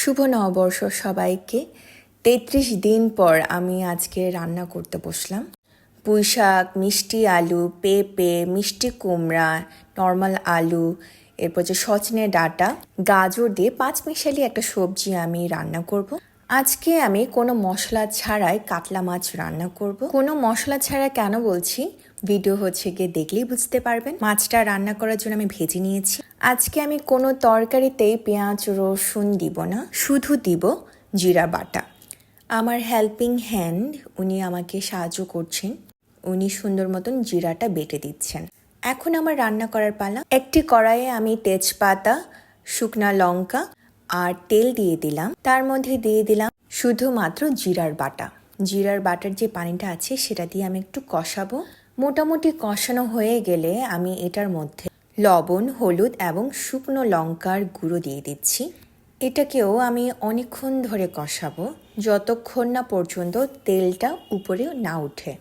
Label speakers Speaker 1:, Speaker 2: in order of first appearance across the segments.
Speaker 1: শুভ নববর্ষ সবাইকে। ৩৩ দিন পর আমি আজকে রান্না করতে বসলাম। পুঁই শাক, মিষ্টি আলু, পেঁপে, মিষ্টি কুমড়া, নর্মাল আলু, এরপর যে সজনে ডাঁটা, গাজর দিয়ে পাঁচমিশালি একটা সবজি আমি রান্না করব। আজকে আমি কোনো মশলা ছাড়াই কাতলা মাছ রান্না করব। কোনো মশলা ছাড়া কেন বলছি, ভিডিও গিয়ে দেখলেই বুঝতে পারবেন। মাছটা রান্না করার জন্য আমি ভেজে নিয়েছি। আজকে আমি কোনো তরকারিতেই পেঁয়াজ রসুন দিব না, শুধু দিব জিরা বাটা। আমার হেল্পিং হ্যান্ড উনি আমাকে সাহায্য করছেন, উনি সুন্দর মতন জিরাটা বেটে দিচ্ছেন। এখন আমার রান্না করার পালা। একটি কড়াইয়ে আমি তেজপাতা, শুকনা লঙ্কা আর তেল দিয়ে দিলাম। তার মধ্যে দিয়ে দিলাম শুধুমাত্র জিরার বাটা। জিরার বাটার যে পানিটা আছে সেটা দিয়ে আমি একটু কষাবো। মোটামুটি কষানো হয়ে গেলে আমি এটার মধ্যে লবণ, হলুদ এবং শুকনো লঙ্কার গুঁড়ো দিয়ে দিচ্ছি। এটাকেও আমি অনেকক্ষণ ধরে কষাবো, যতক্ষণ না পর্যন্ত তেলটা উপরে না উঠে।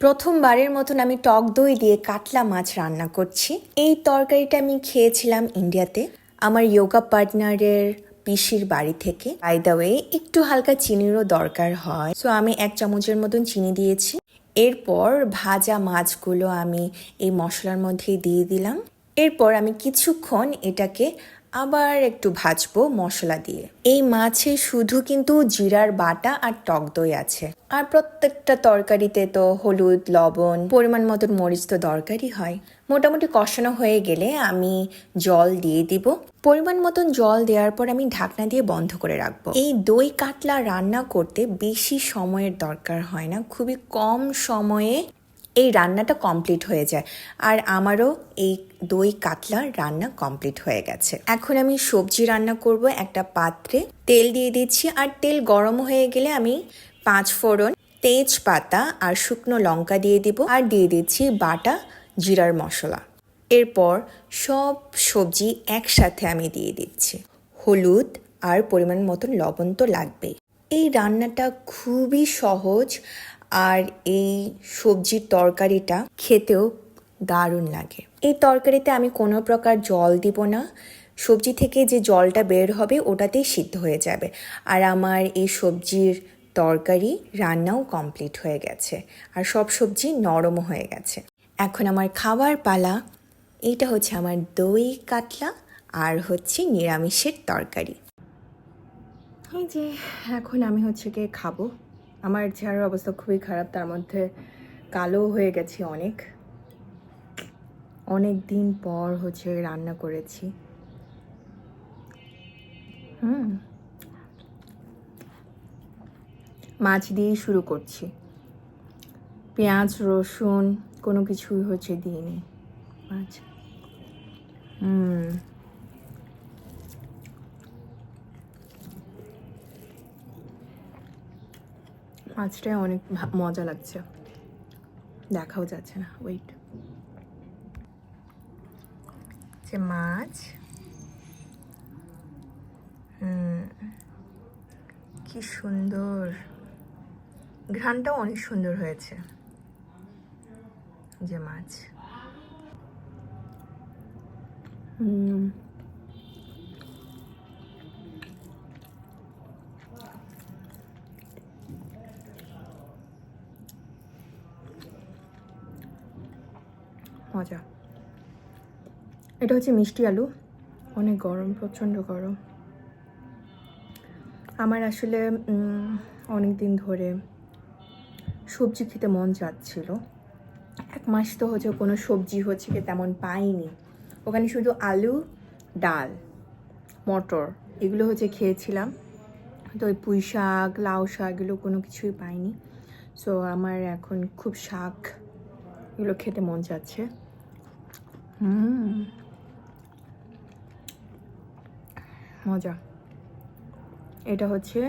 Speaker 1: প্রথমবারের মতন আমি টক দই দিয়ে কাতলা মাছ রান্না করছি। এই তরকারিটা আমি খেয়েছিলাম ইন্ডিয়াতে, আমার যোগা পার্টনারের পিসির বাড়ি থেকে। বাই দ্য ওয়ে, একটু হালকা চিনিরও দরকার হয়, সো আমি 1 চামচের মতন চিনি দিয়েছি। এরপর ভাজা মাছগুলো আমি এই মশলার মধ্যে দিয়ে দিলাম। এরপর আমি কিছুক্ষণ এটাকে আবার একটু ভাজবো মশলা দিয়ে। এই মাছে শুধু কিন্তু জিরার বাটা আর টক দই আছে, আর প্রত্যেকটা তরকারিতে তো হলুদ, লবণ, পরিমাণ মতন মরিচ তো দরকারই হয়। মোটামুটি কষানো হয়ে গেলে আমি জল দিয়ে দিব। পরিমাণ মতন জল দেওয়ার পর আমি ঢাকনা দিয়ে বন্ধ করে রাখবো। এই দই কাতলা রান্না করতে বেশি সময়ের দরকার হয় না, খুবই কম সময়ে এই রান্নাটা কমপ্লিট হয়ে যায়। আর আমারও এই দই কাতলা রান্না কমপ্লিট হয়ে গেছে। এখন আমি সবজি রান্না করব। একটা পাত্রে তেল দিয়ে দিচ্ছি, আর তেল গরম হয়ে গেলে আমি 5 ফোড়ন, তেজপাতা আর শুকনো লঙ্কা দিয়ে দিব, আর দিয়ে দিচ্ছি বাটা জিরার মশলা। এরপর সব সবজি একসাথে আমি দিয়ে দিচ্ছি। হলুদ আর পরিমাণ মতন লবণ তো লাগবেই। এই রান্নাটা খুবই সহজ, আর এই সবজির তরকারিটা খেতেও দারুণ লাগে। এই তরকারিতে আমি কোনো প্রকার জল দিব না, সবজি থেকে যে জলটা বের হবে ওটাতেই সিদ্ধ হয়ে যাবে। আর আমার এই সবজির তরকারি রান্নাও কমপ্লিট হয়ে গেছে, আর সব সবজি নরমও হয়ে গেছে। এখন আমার খাবার পালা। এইটা হচ্ছে আমার দই কাতলা আর হচ্ছে নিরামিষের তরকারি। এই যে এখন আমি গিয়ে খাবো। আমার চেহারার অবস্থা খুবই খারাপ, তার মধ্যে কালো হয়ে গেছি অনেক দিন পর রান্না করেছি। মাছ দিয়েই শুরু করছি, পেঁয়াজ রসুন কোনো কিছুই দিইনি। মাছ মাছটাই অনেক মজা লাগছে, দেখাও যাচ্ছে না। ওয়েট, যে মাছ, কি সুন্দর ঘ্রাণটাও অনেক সুন্দর হয়েছে। যে মাছ, মজা। এটা হচ্ছে মিষ্টি আলু, অনেক গরম, প্রচণ্ড গরম। আমার আসলে অনেক দিন ধরে সবজি খেতে মন চাচ্ছিল। 1 মাস তো কোনো সবজি তেমন পাইনি। ওখানে শুধু আলু, ডাল, মটর এগুলো খেয়েছিলাম। তো ওই পুঁই শাক, লাউ শাক এগুলো কোনো কিছুই পাইনি। সো আমার এখন খুব শাক এগুলো খেতে মন চাচ্ছে। মজা। এটা হচ্ছে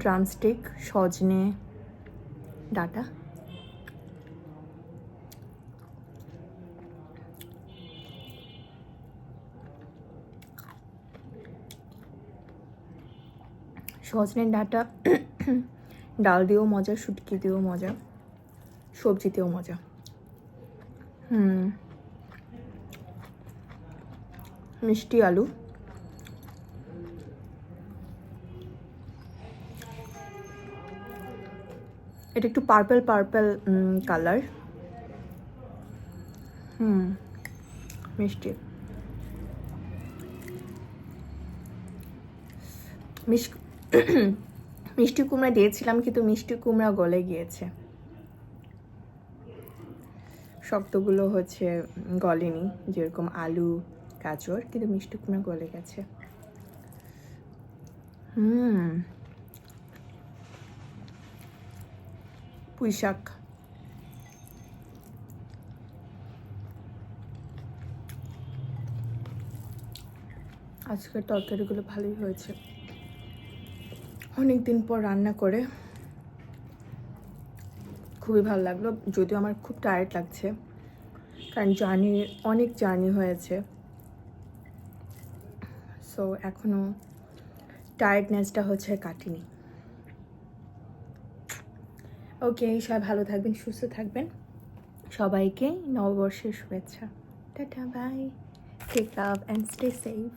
Speaker 1: ড্রামস্টিক সজনে ডাঁটা। সজনে ডাঁটা ডাল দিয়েও মজা, শুটকি দিয়েও মজা, সবজিতেও মজা। মিষ্টি আলু, এটা একটু পার্পল পার্পল কালার। মিষ্টি মিষ্টি কুমড়া দিয়েছিলাম, কিন্তু মিষ্টি কুমড়া গলে গিয়েছে, শক্তগুলো হচ্ছে গলেনি, যেরকম আলু গাজর, কিন্তু মিষ্টি কুমড়া গলে গেছে। পুঁই শাক, আজকের তরকারিগুলো ভালোই হয়েছে। অনেক দিন পর রান্না করে খুবই ভালো লাগলো, যদিও আমার খুব টায়ার্ড লাগছে, কারণ অনেক জার্নি হয়েছে। সো এখনও টায়ার্ডনেসটা হচ্ছে কাটেনি। ওকে, সবাই ভালো থাকবেন, সুস্থ থাকবেন, সবাইকে নববর্ষের শুভেচ্ছা। Tata, bye, take love and stay safe.